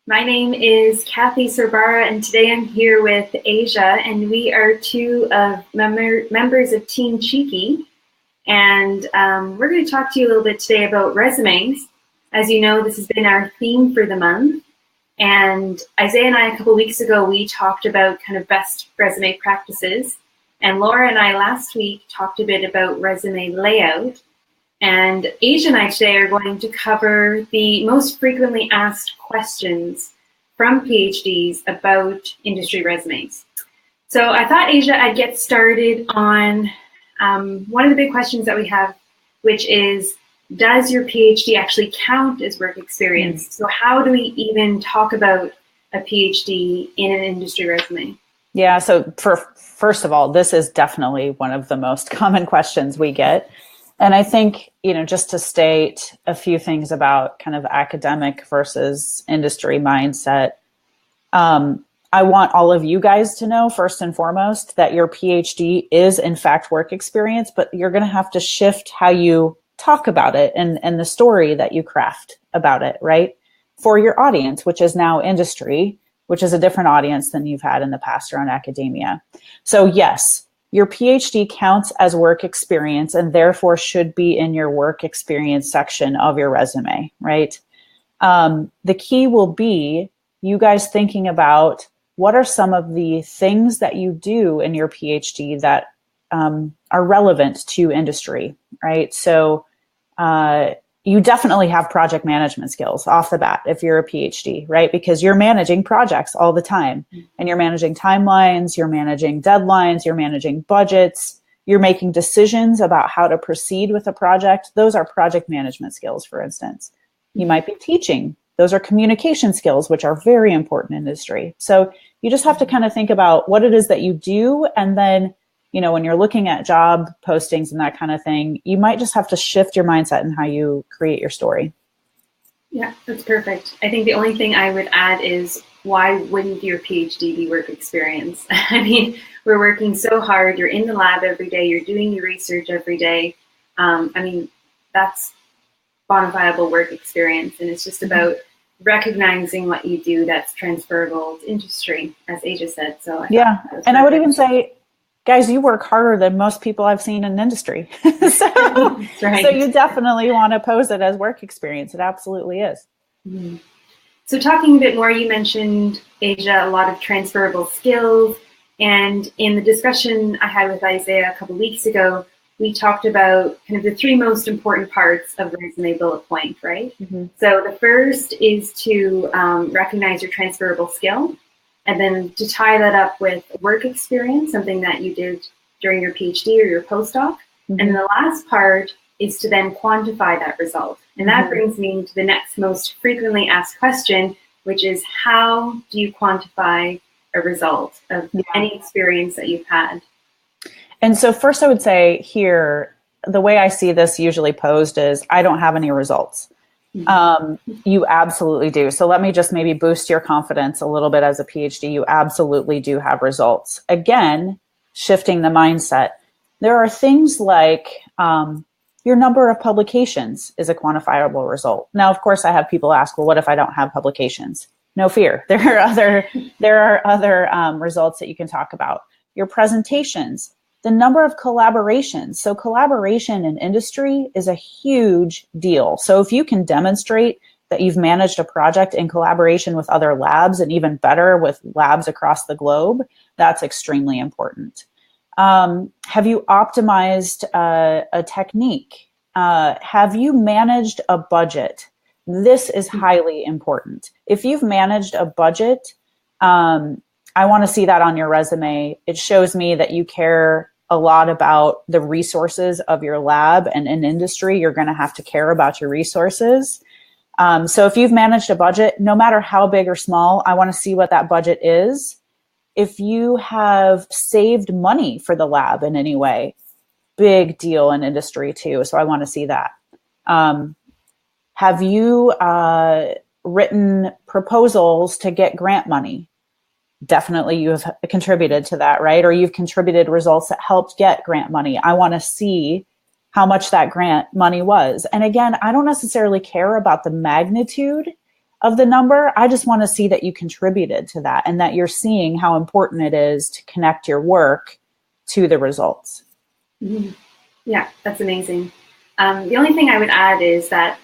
My name is Kathy Sorbara, and today I'm here with Asia, and we are two of members of Team Cheeky, and we're going to talk to you a little bit today about resumes. As you know, this has been our theme for the month, and Isaiah and I, a couple weeks ago, we talked about kind of best resume practices, and Laura and I last week talked a bit about resume layout. And Asia and I today are going to cover the most frequently asked questions from PhDs about industry resumes. So I thought, Asia, I'd get started on one of the big questions that we have, which is, does your PhD actually count as work experience? So how do we even talk about a PhD in an industry resume? Yeah, so first of all, this is definitely one of the most common questions we get. And I think, just to state a few things about kind of academic versus industry mindset, I want all of you guys to know, first and foremost, that your PhD is in fact work experience, but you're going to have to shift how you talk about it and the story that you craft about it, right? For your audience, which is now industry, which is a different audience than you've had in the past around academia. So yes, your PhD counts as work experience and therefore should be in your work experience section of your resume, right? The key will be you guys thinking about what are some of the things that you do in your PhD that are relevant to industry, right? So you definitely have project management skills off the bat if you're a PhD, right? Because you're managing projects all the time and you're managing timelines, you're managing deadlines, you're managing budgets, you're making decisions about how to proceed with a project. Those are project management skills, for instance. You might be teaching. Those are communication skills, which are very important in industry. So you just have to kind of think about what it is that you do. And then, when you're looking at job postings and that kind of thing, you might just have to shift your mindset in how you create your story. Yeah, that's perfect. I think the only thing I would add is, why wouldn't your PhD be work experience? I mean, we're working so hard. You're in the lab every day. You're doing your research every day. That's quantifiable work experience. And it's just about recognizing what you do that's transferable to industry, as Asia said. So yeah, and I would even say, guys, you work harder than most people I've seen in industry. So you definitely want to pose it as work experience. It absolutely is. Mm-hmm. So talking a bit more, you mentioned, Asia, a lot of transferable skills. And in the discussion I had with Isaiah a couple of weeks ago, we talked about kind of the three most important parts of the resume bullet point, right? Mm-hmm. So the first is to recognize your transferable skill. And then to tie that up with work experience, something that you did during your PhD or your postdoc. Mm-hmm. And the last part is to then quantify that result. And that brings me to the next most frequently asked question, which is, how do you quantify a result of any experience that you've had? And so first I would say here, the way I see this usually posed is, I don't have any results. You absolutely do. So let me just maybe boost your confidence a little bit as a PhD. You absolutely do have results. Again, shifting the mindset. There are things like your number of publications is a quantifiable result. Now, of course, I have people ask, well, what if I don't have publications? No fear. There are other results that you can talk about. Your presentations. The number of collaborations. So collaboration in industry is a huge deal. So if you can demonstrate that you've managed a project in collaboration with other labs, and even better with labs across the globe, that's extremely important. Have you optimized a technique? Have you managed a budget? This is highly important. If you've managed a budget, I want to see that on your resume. It shows me that you care a lot about the resources of your lab, and in industry, you're going to have to care about your resources. So if you've managed a budget, no matter how big or small, I want to see what that budget is. If you have saved money for the lab in any way, big deal in industry too. So I want to see that. Have you written proposals to get grant money? Definitely you have contributed to that, right? Or you've contributed results that helped get grant money. I want to see how much that grant money was. And again, I don't necessarily care about the magnitude of the number. I just want to see that you contributed to that and that you're seeing how important it is to connect your work to the results. Mm-hmm. Yeah, that's amazing. The only thing I would add is that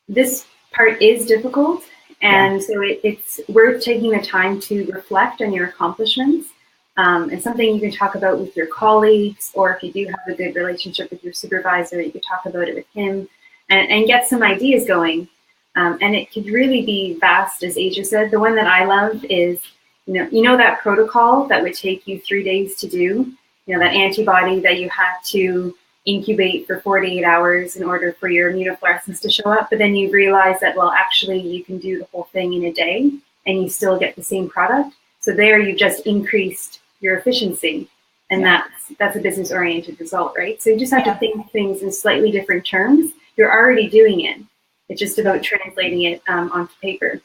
this part is difficult, and so it's worth taking the time to reflect on your accomplishments. And something you can talk about with your colleagues, or if you do have a good relationship with your supervisor, you could talk about it with him and get some ideas going. And it could really be vast, as Asia said. The one that I love is, you know that protocol that would take you 3 days to do, that antibody that you have to incubate for 48 hours in order for your immunofluorescence to show up. But then you realize that, well, actually you can do the whole thing in a day and you still get the same product. So there you've just increased your efficiency. And that's a business-oriented result, right? So you just have to think things in slightly different terms. You're already doing it. It's just about translating it onto paper.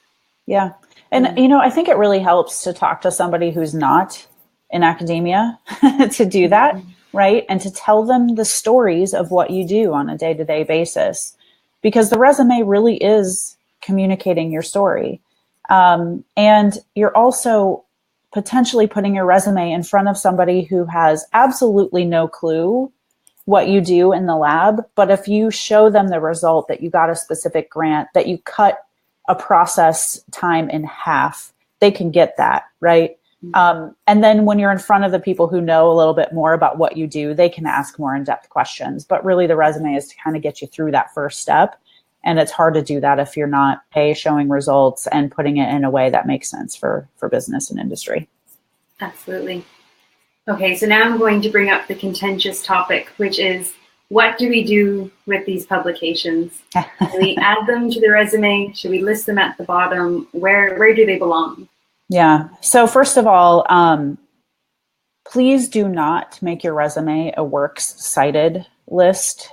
Yeah. And, I think it really helps to talk to somebody who's not in academia to do that, right? And to tell them the stories of what you do on a day-to-day basis, because the resume really is communicating your story. And you're also potentially putting your resume in front of somebody who has absolutely no clue what you do in the lab. But if you show them the result that you got a specific grant, that you cut a process time in half, they can get that, right? And then when you're in front of the people who know a little bit more about what you do, they can ask more in-depth questions. But really the resume is to kind of get you through that first step. And it's hard to do that if you're not showing results and putting it in a way that makes sense for business and industry. Absolutely. Okay, so now I'm going to bring up the contentious topic, which is, what do we do with these publications? Do we add them to the resume? Should we list them at the bottom? Where do they belong? Yeah. So first of all, please do not make your resume a works cited list.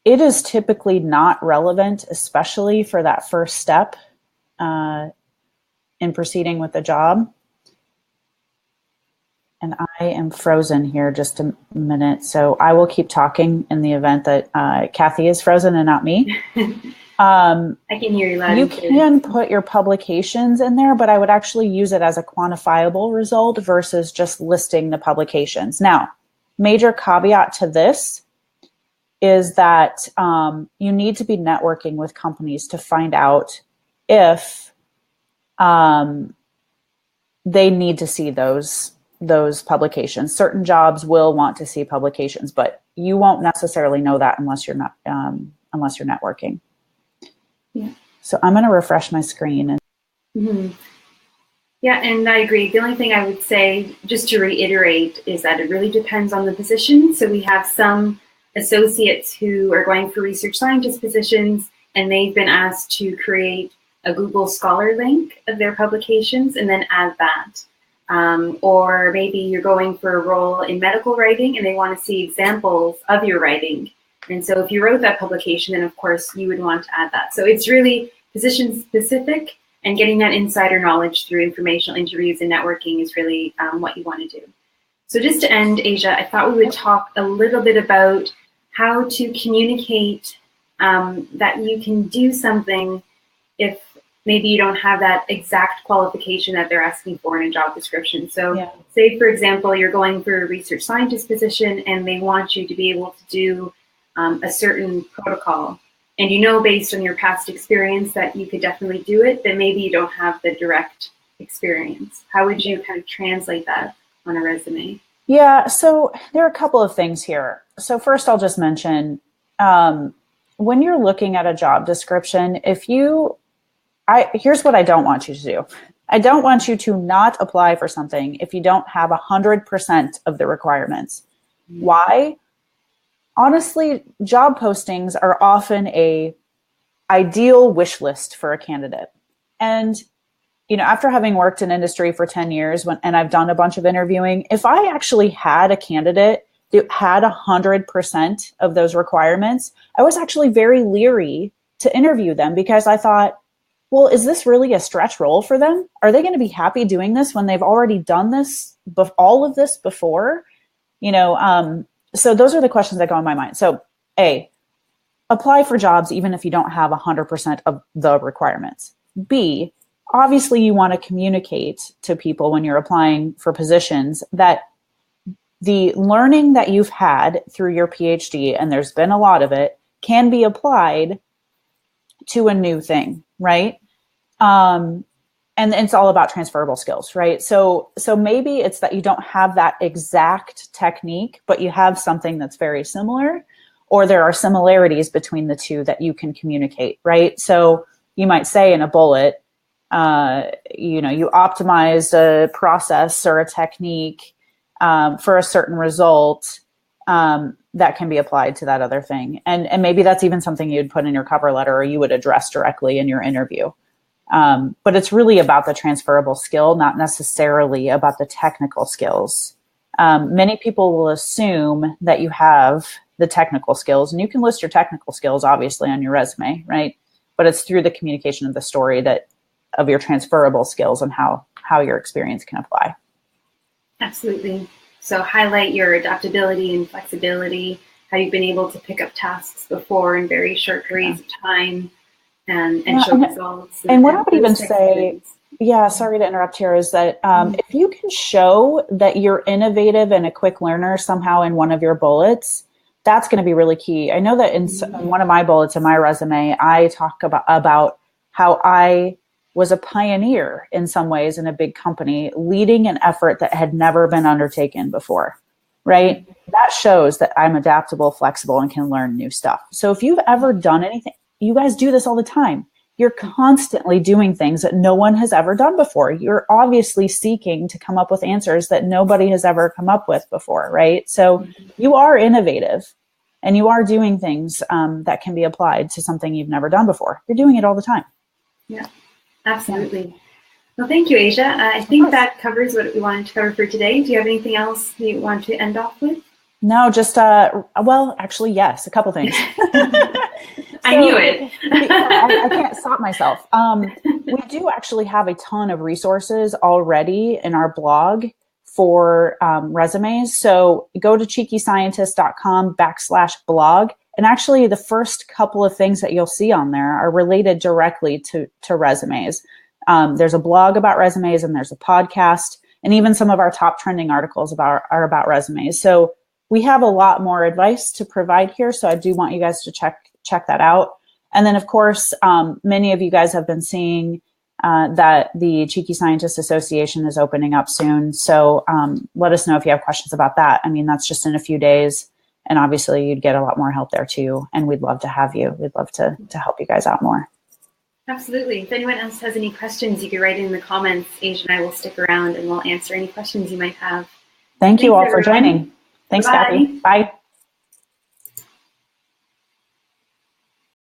It is typically not relevant, especially for that first step in proceeding with the job. And I am frozen here just a minute, so I will keep talking in the event that Kathy is frozen and not me. I can hear you loud. You can put your publications in there, but I would actually use it as a quantifiable result versus just listing the publications. Now, major caveat to this is that you need to be networking with companies to find out if they need to see those publications. Certain jobs will want to see publications, but you won't necessarily know that unless you're networking. Yeah. So I'm going to refresh my screen. Yeah, and I agree. The only thing I would say, just to reiterate, is that it really depends on the position. So we have some associates who are going for research scientist positions, and they've been asked to create a Google Scholar link of their publications and then add that. Or maybe you're going for a role in medical writing and they want to see examples of your writing. And so if you wrote that publication, then of course you would want to add that. So it's really position specific, and getting that insider knowledge through informational interviews and networking is really what you want to do. So just to end, Asia, I thought we would talk a little bit about how to communicate that you can do something if maybe you don't have that exact qualification that they're asking for in a job description. So say, for example, you're going for a research scientist position and they want you to be able to do a certain protocol. And you know, based on your past experience, that you could definitely do it, but maybe you don't have the direct experience. How would you kind of translate that on a resume? Yeah, so there are a couple of things here. So first, I'll just mention, when you're looking at a job description, here's what I don't want you to do. I don't want you to not apply for something if you don't have 100% of the requirements. Why? Honestly, job postings are often a ideal wish list for a candidate. And, after having worked in industry for 10 years and I've done a bunch of interviewing, if I actually had a candidate that had 100% of those requirements, I was actually very leery to interview them because I thought, well, is this really a stretch role for them? Are they going to be happy doing this when they've already done this, all of this before? So those are the questions that go in my mind. So apply for jobs even if you don't have 100% of the requirements. B, obviously you want to communicate to people when you're applying for positions that the learning that you've had through your PhD, and there's been a lot of it, can be applied to a new thing, right? And it's all about transferable skills, right? So maybe it's that you don't have that exact technique, but you have something that's very similar, or there are similarities between the two that you can communicate, right? So you might say in a bullet, you optimized a process or a technique for a certain result that can be applied to that other thing. And maybe that's even something you'd put in your cover letter or you would address directly in your interview. But it's really about the transferable skill, not necessarily about the technical skills. Many people will assume that you have the technical skills, and you can list your technical skills, obviously, on your resume, right? But it's through the communication of the story of your transferable skills and how your experience can apply. Absolutely. So highlight your adaptability and flexibility, how you've been able to pick up tasks before in very short periods of time and show results. And what I would even say, sorry to interrupt here, is that if you can show that you're innovative and a quick learner somehow in one of your bullets, that's going to be really key. I know that in one of my bullets in my resume, I talk about how I was a pioneer in some ways in a big company, leading an effort that had never been undertaken before, right? That shows that I'm adaptable, flexible, and can learn new stuff. So if you've ever done anything, you guys do this all the time. You're constantly doing things that no one has ever done before. You're obviously seeking to come up with answers that nobody has ever come up with before, right? So you are innovative and you are doing things that can be applied to something you've never done before. You're doing it all the time. Yeah. Absolutely. Well, thank you, Asia. I think that covers what we wanted to cover for today. Do you have anything else you want to end off with? No, just, actually, yes, a couple things. I knew it. I can't stop myself. We do actually have a ton of resources already in our blog for resumes. So go to cheekyscientist.com/blog. And actually, the first couple of things that you'll see on there are related directly to resumes. There's a blog about resumes, and there's a podcast, and even some of our top trending articles are about resumes. So we have a lot more advice to provide here. So I do want you guys to check that out. And then, of course, many of you guys have been seeing that the Cheeky Scientist Association is opening up soon. So let us know if you have questions about that. I mean, that's just in a few days. And obviously, you'd get a lot more help there, too. And we'd love to have you. We'd love to help you guys out more. Absolutely. If anyone else has any questions, you can write in the comments. Asia and I will stick around and we'll answer any questions you might have. Thanks you all for joining. Thanks, Kathy. Bye.